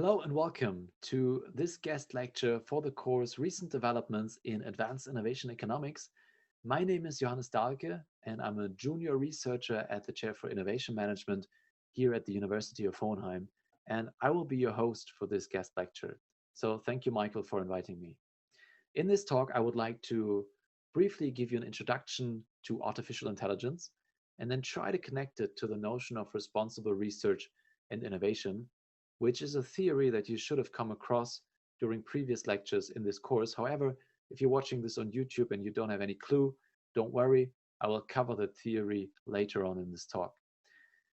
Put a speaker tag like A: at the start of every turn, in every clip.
A: Hello and welcome to this guest lecture for the course Recent Developments in Advanced Innovation Economics. My name is Johannes Dahlke and I'm a junior researcher at the Chair for Innovation Management here at the University of Hohenheim, and I will be your host for this guest lecture. So thank you, Michael, for inviting me. In this talk, I would like to briefly give you an introduction to artificial intelligence and then try to connect it to the notion of responsible research and innovation, which is a theory that you should have come across during previous lectures in this course. However, if you're watching this on YouTube and you don't have any clue, don't worry, I will cover the theory later on in this talk.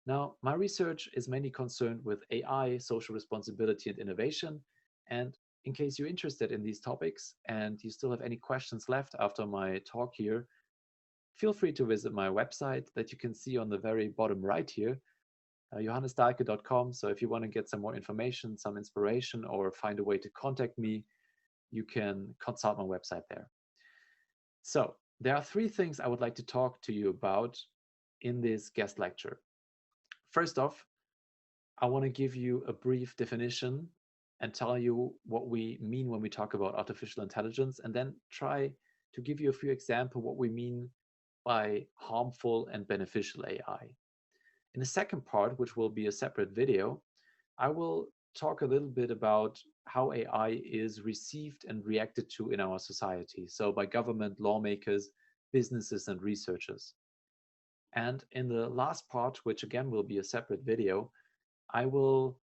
A: Now, my research is mainly concerned with AI, social responsibility, and innovation. And in case you're interested in these topics and you still have any questions left after my talk here, feel free to visit my website that you can see on the very bottom right here, johannesdahlke.com. So if you want to get some more information, some inspiration, or find a way to contact me, you can consult my website there. So there are three things I would like to talk to you about in this guest lecture. First off, I want to give you a brief definition and tell you what we mean when we talk about artificial intelligence, and then try to give you a few examples what we mean by harmful and beneficial AI. In the second part, which will be a separate video, I will talk a little bit about how AI is received and reacted to in our society, so by government, lawmakers, businesses, and researchers. And in the last part, which again will be a separate video, I will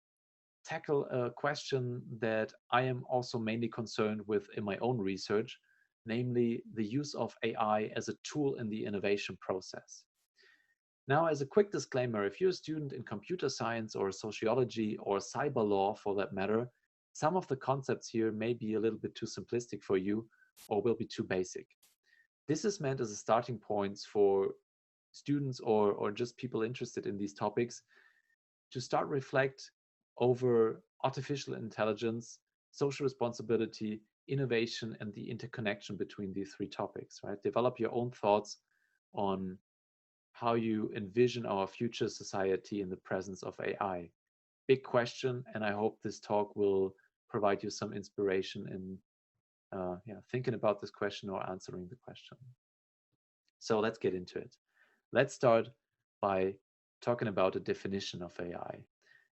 A: tackle a question that I am also mainly concerned with in my own research, namely the use of AI as a tool in the innovation process. Now, as a quick disclaimer, if you're a student in computer science or sociology or cyber law for that matter, some of the concepts here may be a little bit too simplistic for you or will be too basic. This is meant as a starting point for students or just people interested in these topics to start reflect over artificial intelligence, social responsibility, innovation, and the interconnection between these three topics, right? Develop your own thoughts on how you envision our future society in the presence of AI. Big question, and I hope this talk will provide you some inspiration in thinking about this question or answering the question. So let's get into it. Let's start by talking about a definition of AI.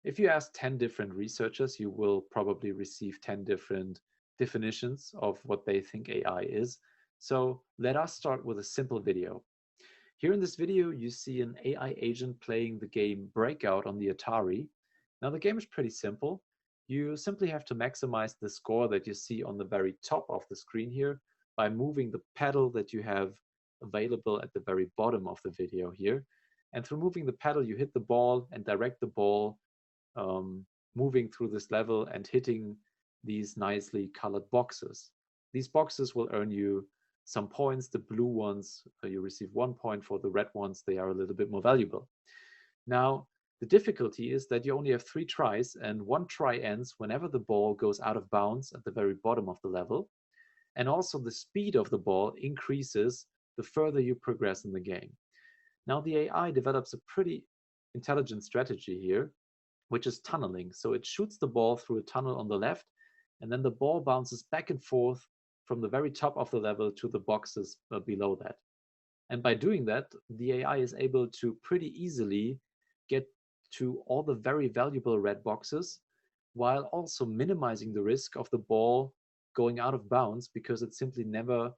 A: If you ask 10 different researchers, you will probably receive 10 different definitions of what they think AI is. So let us start with a simple video. Here in this video, you see an AI agent playing the game Breakout on the Atari. Now the game is pretty simple. You simply have to maximize the score that you see on the very top of the screen here by moving the pedal that you have available at the very bottom of the video here. And through moving the pedal, you hit the ball and direct the ball moving through this level and hitting these nicely colored boxes. These boxes will earn you some points. The blue ones, you receive 1 point. For the red ones, they are a little bit more valuable. Now, the difficulty is that you only have 3 tries, and 1 try ends whenever the ball goes out of bounds at the very bottom of the level. And also the speed of the ball increases the further you progress in the game. Now, the AI develops a pretty intelligent strategy here, which is tunneling. So it shoots the ball through a tunnel on the left, and then the ball bounces back and forth from the very top of the level to the boxes below that. And by doing that, the AI is able to pretty easily get to all the very valuable red boxes, while also minimizing the risk of the ball going out of bounds, because it simply never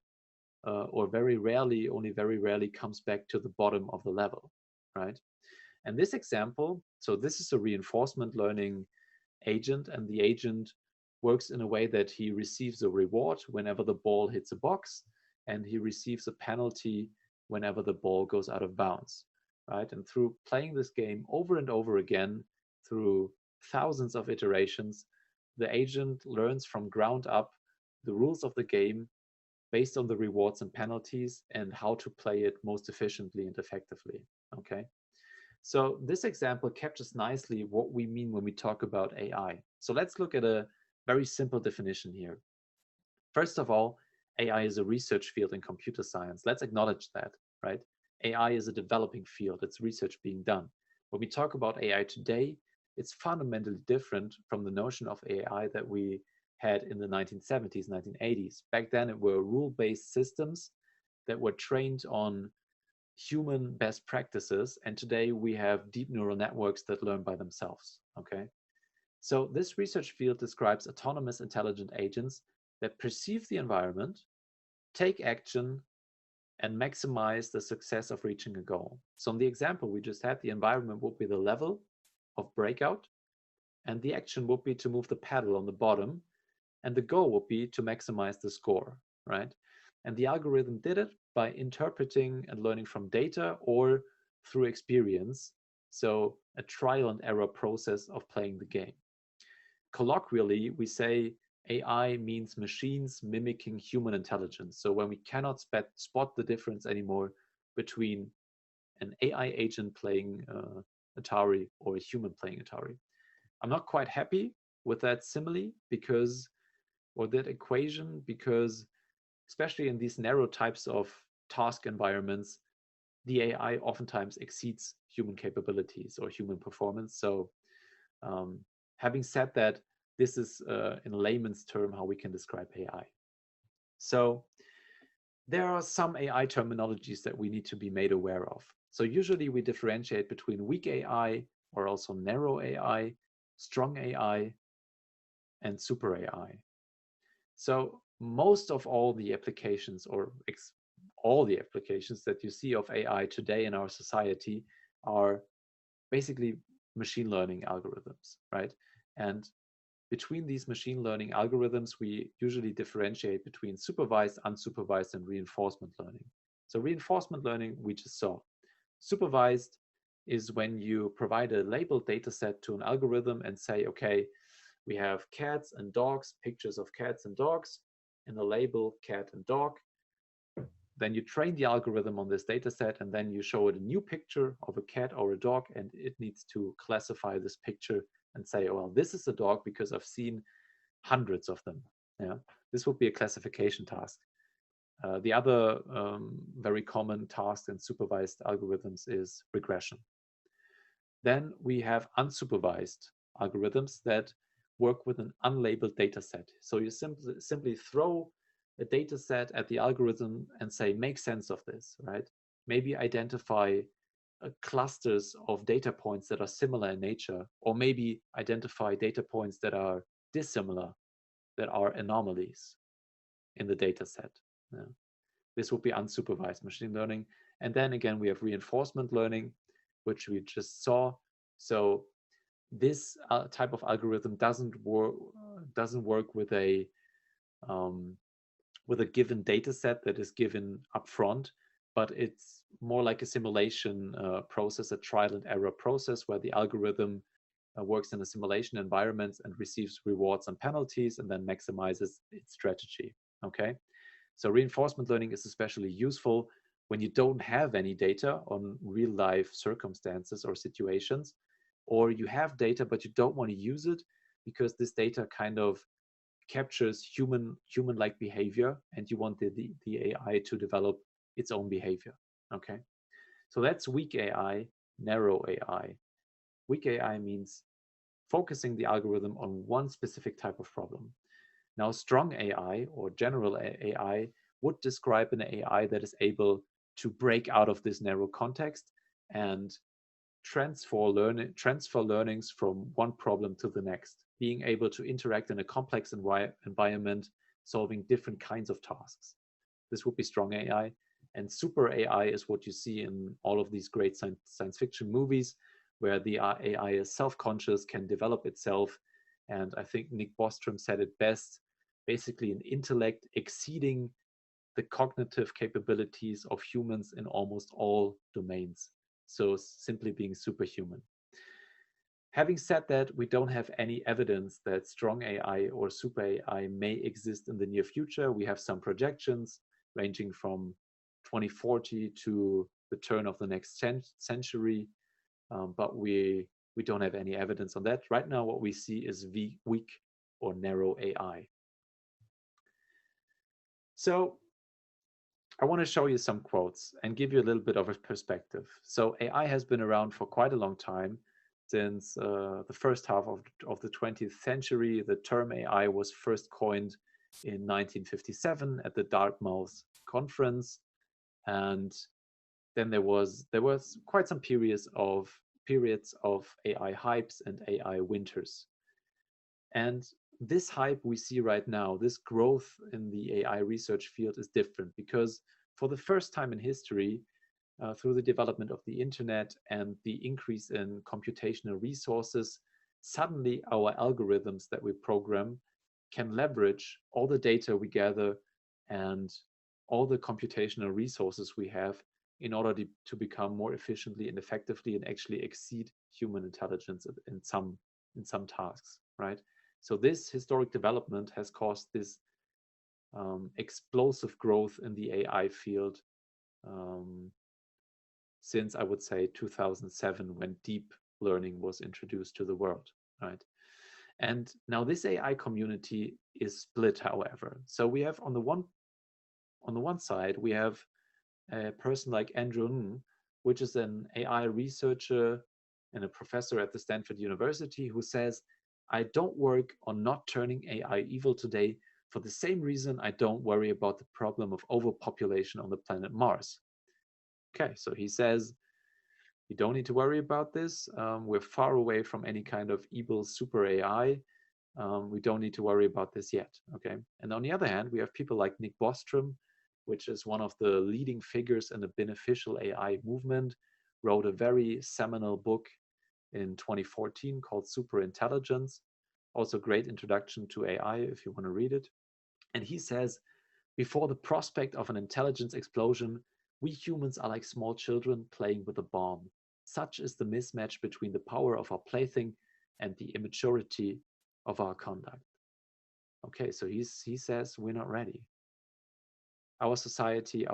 A: or very rarely, only very rarely comes back to the bottom of the level, right? And this example, so this is a reinforcement learning agent, and the agent works in a way that he receives a reward whenever the ball hits a box, and he receives a penalty whenever the ball goes out of bounds, right? And through playing this game over and over again, through thousands of iterations, the agent learns from ground up the rules of the game based on the rewards and penalties and how to play it most efficiently and effectively, okay? So this example captures nicely what we mean when we talk about AI. So let's look at a very simple definition here. First of all, AI is a research field in computer science. Let's acknowledge that, right? AI is a developing field. It's research being done. When we talk about AI today, it's fundamentally different from the notion of AI that we had in the 1970s, 1980s. Back then, it were rule-based systems that were trained on human best practices, and today we have deep neural networks that learn by themselves, okay? So this research field describes autonomous intelligent agents that perceive the environment, take action, and maximize the success of reaching a goal. So in the example we just had, the environment would be the level of breakout, and the action would be to move the paddle on the bottom, and the goal would be to maximize the score, right? And the algorithm did it by interpreting and learning from data or through experience. So a trial and error process of playing the game. Colloquially, we say AI means machines mimicking human intelligence. So when we cannot spot the difference anymore between an AI agent playing Atari or a human playing Atari. I'm not quite happy with that simile because, or that equation, because especially in these narrow types of task environments, the AI oftentimes exceeds human capabilities or human performance. So having said that, this is in layman's term how we can describe AI. So there are some AI terminologies that we need to be made aware of. So usually we differentiate between weak AI or also narrow AI, strong AI, and super AI. So most of all the applications or all the applications that you see of AI today in our society are basically machine learning algorithms, right? And between these machine learning algorithms, we usually differentiate between supervised, unsupervised, and reinforcement learning. So reinforcement learning, we just saw. Supervised is when you provide a labeled data set to an algorithm and say, okay, we have cats and dogs, pictures of cats and dogs, in a label cat and dog. Then you train the algorithm on this data set, and then you show it a new picture of a cat or a dog, and it needs to classify this picture and say, oh, well, this is a dog because I've seen hundreds of them. Yeah, this would be a classification task. The other very common task in supervised algorithms is regression. Then we have unsupervised algorithms that work with an unlabeled data set. So you simply throw a data set at the algorithm and say, make sense of this, right? Maybe identify clusters of data points that are similar in nature, or maybe identify data points that are dissimilar, that are anomalies in the data set. Yeah. This would be unsupervised machine learning. And then again, we have reinforcement learning, which we just saw. So this type of algorithm doesn't work with a given data set that is given upfront, but it's more like a simulation process, a trial and error process where the algorithm works in a simulation environment and receives rewards and penalties and then maximizes its strategy. Okay, so reinforcement learning is especially useful when you don't have any data on real life circumstances or situations, or you have data but you don't want to use it because this data kind of captures human-like behavior and you want the AI to develop its own behavior. Okay, so that's weak AI, narrow AI. Weak AI means focusing the algorithm on one specific type of problem. Now, strong AI or general AI would describe an AI that is able to break out of this narrow context and transfer learnings from one problem to the next, being able to interact in a complex environment, solving different kinds of tasks. This would be strong AI. And super AI is what you see in all of these great science fiction movies, where the AI is self-conscious, can develop itself. And I think Nick Bostrom said it best, basically an intellect exceeding the cognitive capabilities of humans in almost all domains. So simply being superhuman. Having said that, we don't have any evidence that strong AI or super AI may exist in the near future. We have some projections ranging from 2040 to the turn of the next century, but we don't have any evidence on that. Right now, what we see is weak or narrow AI. So I want to show you some quotes and give you a little bit of a perspective. So AI has been around for quite a long time, since the first half of the 20th century. The term AI was first coined in 1957 at the Dartmouth conference, and then there was quite some periods of AI hypes and AI winters. And this hype we see right now, this growth in the AI research field is different because for the first time in history, through the development of the internet and the increase in computational resources, suddenly our algorithms that we program can leverage all the data we gather and all the computational resources we have in order to become more efficiently and effectively and actually exceed human intelligence in some tasks, right? So this historic development has caused this explosive growth in the AI field since I would say 2007, when deep learning was introduced to the world, right? And now this AI community is split, however. So we have on the one side, we have a person like Andrew Ng, which is an AI researcher and a professor at the Stanford University, who says, I don't work on not turning AI evil today for the same reason I don't worry about the problem of overpopulation on the planet Mars. Okay, so he says, you don't need to worry about this. We're far away from any kind of evil super AI. We don't need to worry about this yet, okay? And on the other hand, we have people like Nick Bostrom, which is one of the leading figures in the beneficial AI movement, wrote a very seminal book in 2014 called Superintelligence. Also great introduction to AI if you want to read it. And he says, before the prospect of an intelligence explosion, we humans are like small children playing with a bomb. Such is the mismatch between the power of our plaything and the immaturity of our conduct. Okay, so he says we're not ready. Our society,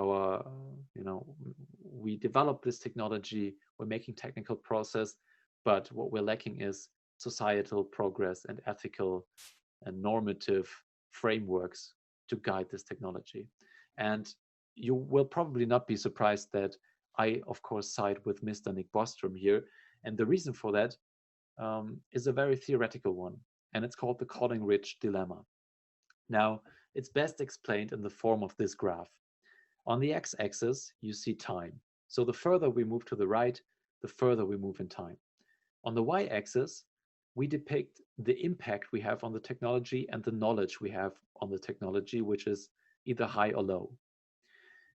A: we develop this technology, we're making technical process, but what we're lacking is societal progress and ethical and normative frameworks to guide this technology. And you will probably not be surprised that I, of course, side with Mr. Nick Bostrom here. And the reason for that is a very theoretical one, and it's called the Coleridge dilemma. Now, it's best explained in the form of this graph. On the x-axis, you see time. So the further we move to the right, the further we move in time. On the y-axis, we depict the impact we have on the technology and the knowledge we have on the technology, which is either high or low.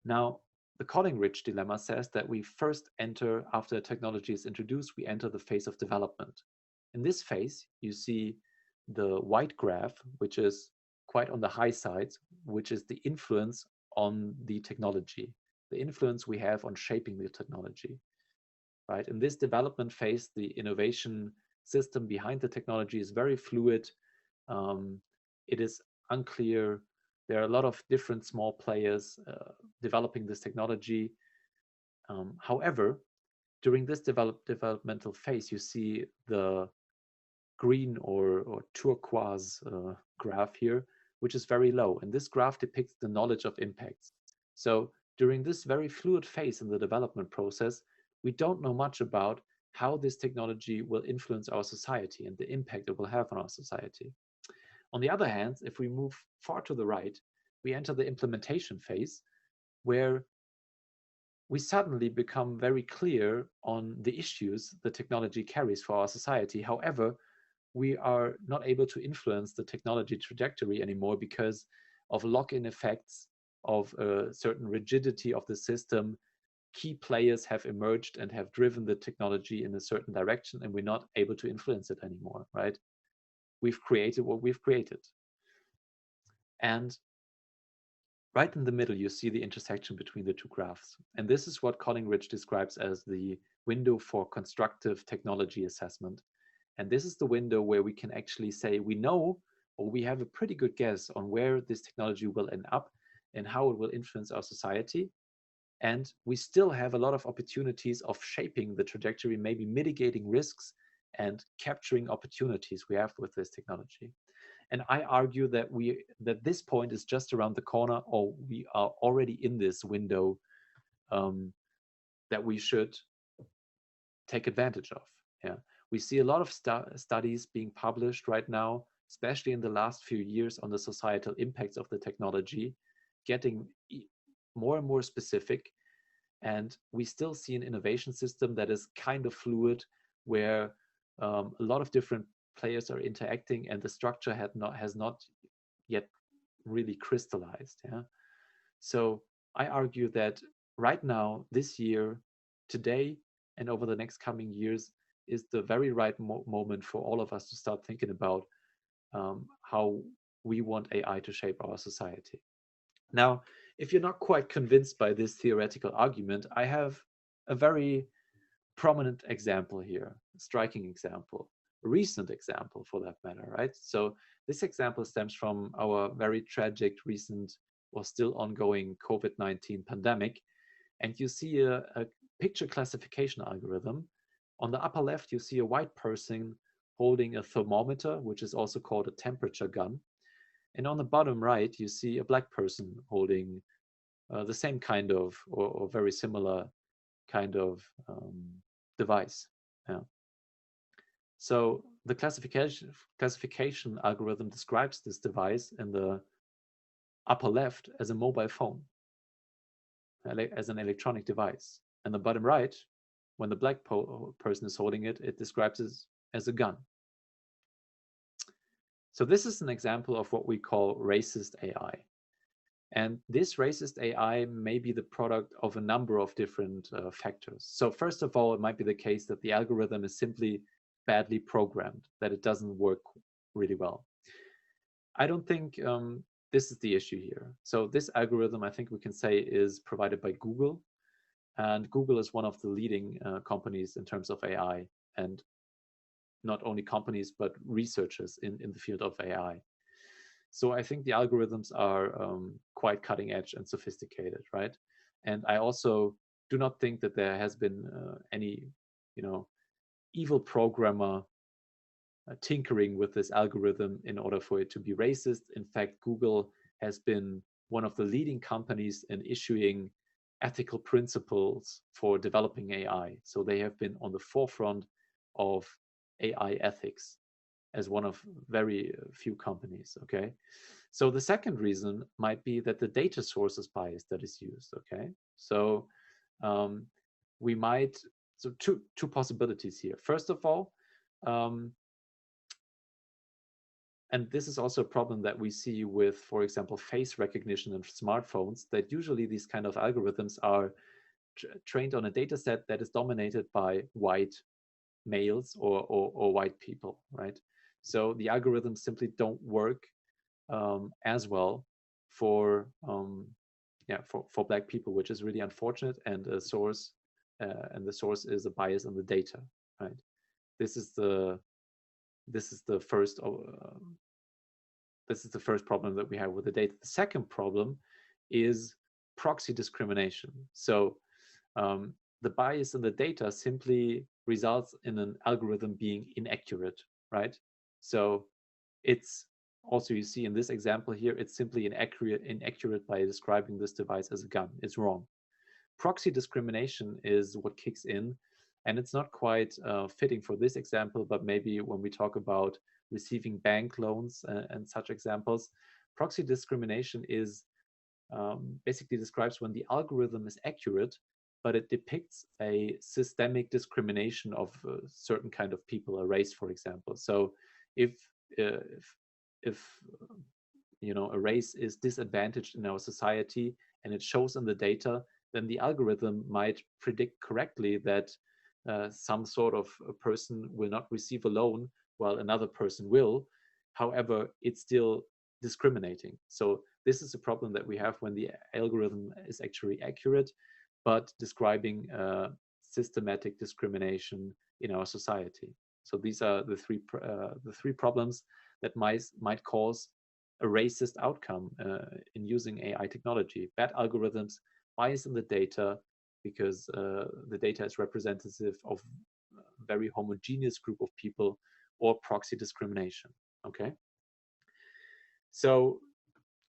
A: Now, the Coleridge dilemma says that we first enter, after a technology is introduced, we enter the phase of development. In this phase, you see the white graph, which is quite on the high side, which is the influence on the technology, the influence we have on shaping the technology, right? In this development phase, the innovation system behind the technology is very fluid. It is unclear. There are a lot of different small players developing this technology. However, during this developmental phase, you see the green or turquoise graph here, which is very low. And this graph depicts the knowledge of impacts. So during this very fluid phase in the development process, we don't know much about how this technology will influence our society and the impact it will have on our society. On the other hand, if we move far to the right, we enter the implementation phase, where we suddenly become very clear on the issues the technology carries for our society. However, we are not able to influence the technology trajectory anymore because of lock-in effects, of a certain rigidity of the system. Key players have emerged and have driven the technology in a certain direction, and we're not able to influence it anymore, right? We've created what we've created. And right in the middle, you see the intersection between the two graphs. And this is what Coleridge describes as the window for constructive technology assessment. And this is the window where we can actually say we know, or we have a pretty good guess on where this technology will end up and how it will influence our society. And we still have a lot of opportunities of shaping the trajectory, maybe mitigating risks and capturing opportunities we have with this technology. And I argue that this point is just around the corner, or we are already in this window that we should take advantage of. Yeah, We see a lot of studies being published right now, especially in the last few years, on the societal impacts of the technology, getting more and more specific. And we still see an innovation system that is kind of fluid, where a lot of different players are interacting, and the structure has not yet really crystallized. Yeah. So I argue that right now, this year, today, and over the next coming years, is the very right moment for all of us to start thinking about how we want AI to shape our society. Now, if you're not quite convinced by this theoretical argument, I have a very prominent example here, a striking example, a recent example for that matter, right? So this example stems from our very tragic recent or still ongoing COVID-19 pandemic. And you see a picture classification algorithm. On the upper left, you see a white person holding a thermometer, which is also called a temperature gun. And on the bottom right, you see a black person holding the same kind of, or very similar kind of device. Yeah. So the classification algorithm describes this device in the upper left as a mobile phone, as an electronic device. And the bottom right, when the black person is holding it, it describes it as a gun. So this is an example of what we call racist AI. And this racist AI may be the product of a number of different factors. So first of all, it might be the case that the algorithm is simply badly programmed, that it doesn't work really well. I don't think this is the issue here. So this algorithm, I think we can say, is provided by Google. And Google is one of the leading companies in terms of AI, and not only companies, but researchers in the field of AI. So I think the algorithms are quite cutting edge and sophisticated, right? And I also do not think that there has been any, evil programmer tinkering with this algorithm in order for it to be racist. In fact, Google has been one of the leading companies in issuing ethical principles for developing AI. So they have been on the forefront of AI ethics as one of very few companies, okay? So the second reason might be that the data source is biased that is used, okay? So we might, so two possibilities here. First of all, and this is also a problem that we see with, for example, face recognition in smartphones, that usually these kind of algorithms are trained on a data set that is dominated by white males or white people, right? So the algorithms simply don't work as well for for black people, which is really unfortunate. And the source is a bias in the data, right? This is the first problem that we have with the data. The second problem is proxy discrimination. So the bias in the data simply results in an algorithm being inaccurate, right? So it's also, you see in this example here, it's simply inaccurate by describing this device as a gun. It's wrong. Proxy discrimination is what kicks in, and it's not quite fitting for this example, but maybe when we talk about receiving bank loans and such examples, proxy discrimination is basically describes when the algorithm is accurate, but it depicts a systemic discrimination of a certain kind of people, a race, for example. So if a race is disadvantaged in our society and it shows in the data, then the algorithm might predict correctly that some sort of a person will not receive a loan while another person will. However, it's still discriminating. So this is a problem that we have when the algorithm is actually accurate, but describing systematic discrimination in our society. So these are the three problems that might cause a racist outcome in using AI technology. Bad algorithms, bias in the data, because the data is representative of a very homogeneous group of people, or proxy discrimination, okay? So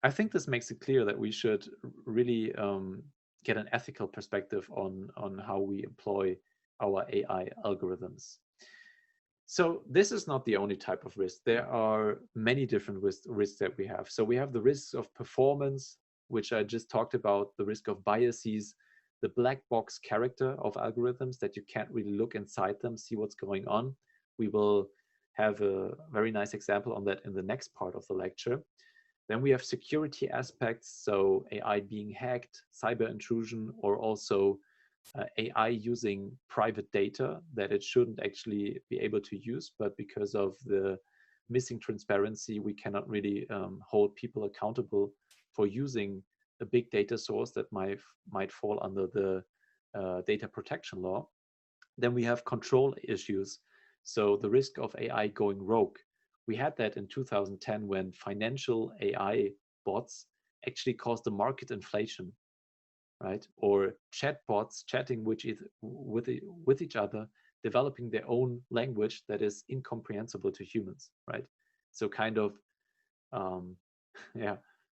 A: I think this makes it clear that we should really get an ethical perspective on how we employ our AI algorithms. So this is not the only type of risk. There are many different risks that we have. So we have the risks of performance, which I just talked about, the risk of biases, the black box character of algorithms that you can't really look inside them, see what's going on. We will have a very nice example on that in the next part of the lecture. Then we have security aspects, so AI being hacked, cyber intrusion, or also AI using private data that it shouldn't actually be able to use, but because of the missing transparency, we cannot really hold people accountable for using a big data source that might fall under the data protection law. Then we have control issues. So the risk of AI going rogue. We had that in 2010 when financial AI bots actually caused a market inflation, right? Or chatbots chatting with each other, developing their own language that is incomprehensible to humans, right? So kind of, um, yeah,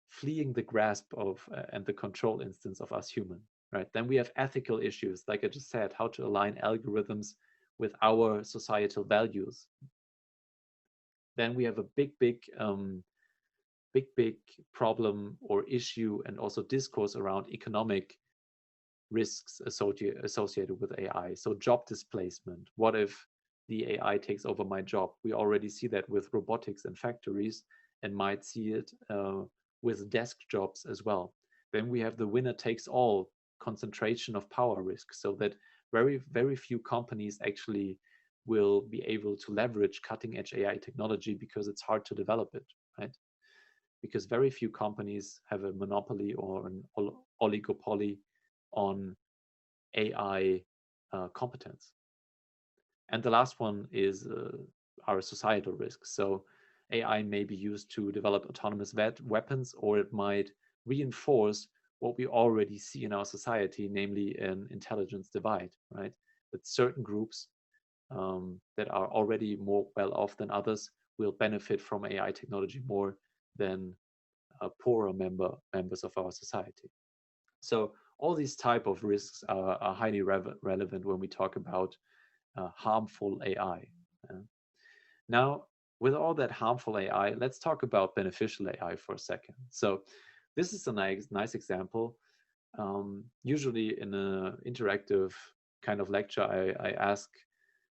A: fleeing the grasp of and the control instance of us human, right? Then we have ethical issues, like I just said, how to align algorithms with our societal values. Then we have a big problem or issue and also discourse around economic risks associated with AI. So job displacement. What if the AI takes over my job? We already see that with robotics in factories and might see it with desk jobs as well. Then we have the winner takes all concentration of power risk, so that very few companies actually will be able to leverage cutting edge AI technology because it's hard to develop it, right? Because very few companies have a monopoly or an oligopoly on AI competence. And the last one is our societal risks. So AI may be used to develop autonomous weapons, or it might reinforce what we already see in our society, namely an intelligence divide, right? That certain groups that are already more well off than others will benefit from AI technology more than poorer members of our society. So all these type of risks are highly relevant when we talk about harmful AI. Now, with all that harmful AI, let's talk about beneficial AI for a second. So this is a nice example. Usually in an interactive kind of lecture, I ask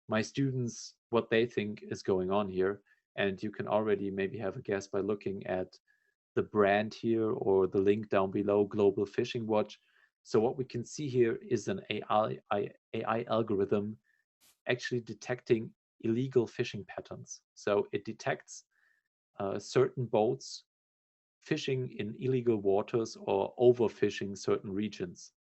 A: my students what they think is going on here. And you can already maybe have a guess by looking at the brand here or the link down below, Global Fishing Watch. So what we can see here is an AI algorithm actually detecting illegal fishing patterns. So it detects certain boats fishing in illegal waters or overfishing certain regions.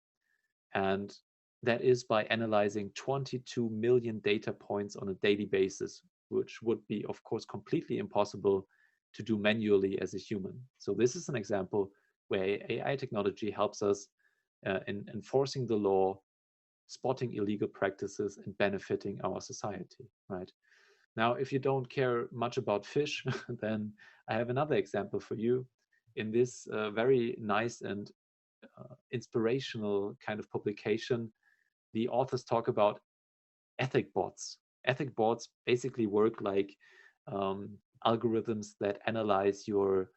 A: And that is by analyzing 22 million data points on a daily basis, which would be, of course, completely impossible to do manually as a human. So this is an example where AI technology helps us in enforcing the law, spotting illegal practices, and benefiting our society, right? Now, if you don't care much about fish, then I have another example for you. In this very nice and inspirational kind of publication, the authors talk about ethic bots. Ethic bots basically work like um, algorithms that analyze your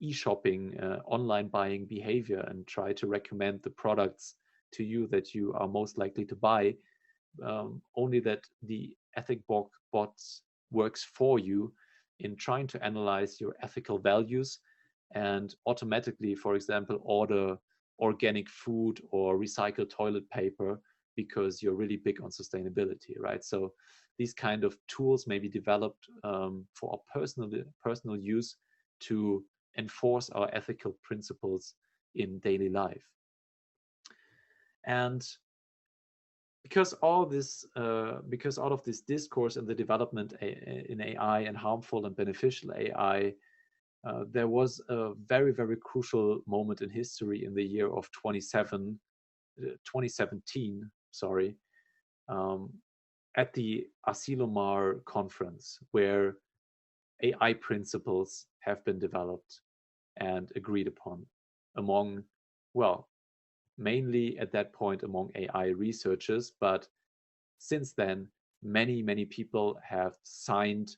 A: e-shopping, online buying behavior and try to recommend the products to you that you are most likely to buy. Only that the ethic bots works for you in trying to analyze your ethical values and automatically, for example, order organic food or recycled toilet paper because you're really big on sustainability, right? So these kind of tools may be developed for our personal use to enforce our ethical principles in daily life. And because all of this discourse and the development in AI and harmful and beneficial AI, there was a very crucial moment in history in the year of 2017, sorry, at the Asilomar conference, where AI principles have been developed and agreed upon among, well, mainly at that point among AI researchers, but since then, many people have signed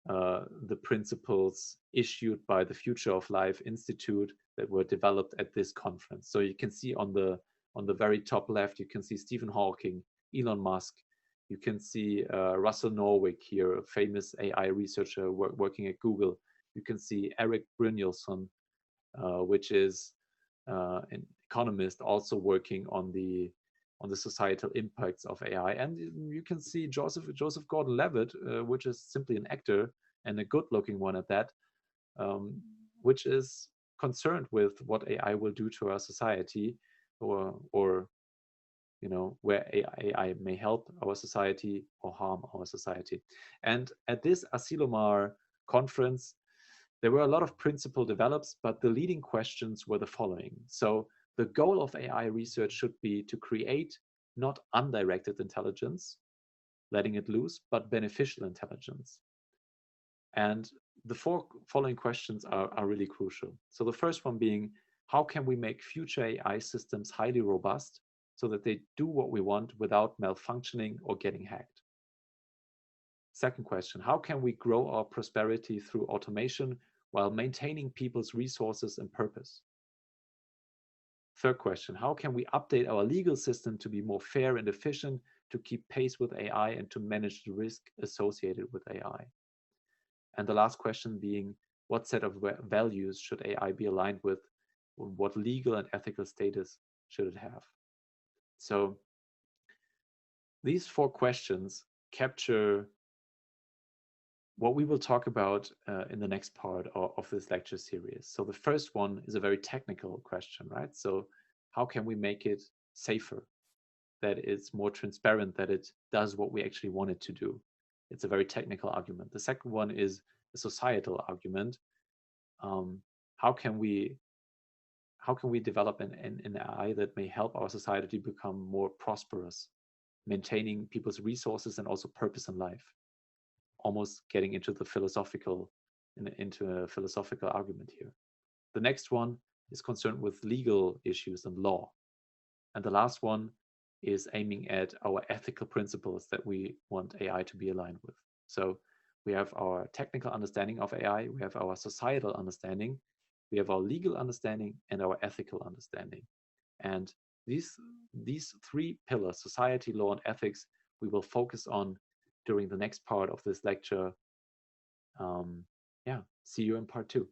A: the principles issued by the Future of Life Institute that were developed at this conference. So you can see on the very top left, you can see Stephen Hawking, Elon Musk. You can see Russell Norwick here, a famous AI researcher working at Google. You can see Eric Brynjolfsson, which is an economist also working on the societal impacts of AI. And you can see Joseph Gordon-Levitt, which is simply an actor and a good-looking one at that, which is concerned with what AI will do to our society, or where AI may help our society or harm our society. And at this Asilomar conference, there were a lot of principle develops, but the leading questions were the following. So the goal of AI research should be to create not undirected intelligence, letting it loose, but beneficial intelligence. And the four following questions are really crucial. So the first one being, how can we make future AI systems highly robust so that they do what we want without malfunctioning or getting hacked? Second question, how can we grow our prosperity through automation while maintaining people's resources and purpose? Third question, how can we update our legal system to be more fair and efficient, to keep pace with AI and to manage the risk associated with AI? And the last question being, what set of values should AI be aligned with? What legal and ethical status should it have? So these four questions capture what we will talk about in the next part of this lecture series. So the first one is a very technical question, right? So how can we make it safer, that it's more transparent, that it does what we actually want it to do? It's a very technical argument. The second one is a societal argument. How can we develop an AI that may help our society become more prosperous, maintaining people's resources and also purpose in life? Almost getting into a philosophical argument here. The next one is concerned with legal issues and law. And the last one is aiming at our ethical principles that we want AI to be aligned with. So we have our technical understanding of AI, we have our societal understanding, we have our legal understanding, and our ethical understanding. And these three pillars, society, law, and ethics, we will focus on during the next part of this lecture. See you in part 2.